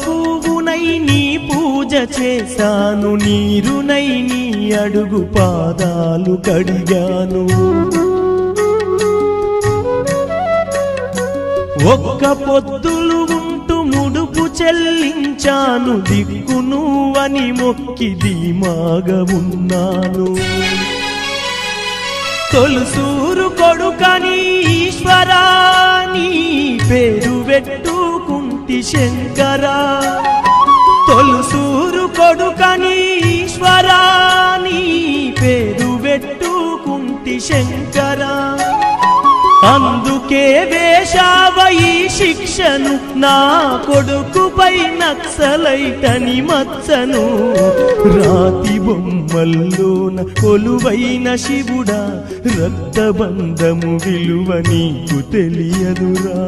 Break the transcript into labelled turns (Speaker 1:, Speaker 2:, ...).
Speaker 1: పువ్వునై నీ పూజ చేశాను, నీరునై నీ అడుగు పాదాలు కడిగాను. ఒక్క పొద్దులు ఉంటూ ముడుపు చెల్లించాను, దిక్కు నువ్వని మొక్కి ధీమాగా ఉన్నాను. తొలుసూరు కొడుకని ఈశ్వరా నీ పేరు పెట్టుకుంటి శంకరా, తొలుసూరు కొడుకని ఈశ్వరా నీ పేరు పెట్టుకుంటి శంకరా. అందుకే వేశావ ఈ శిక్షను, నా కొడుకుపై నక్సలైటని మచ్చను. రాతి బొమ్మల్లోన కొలువైన శివుడా, రక్తబంధము విలువ నీకు తెలియదురా.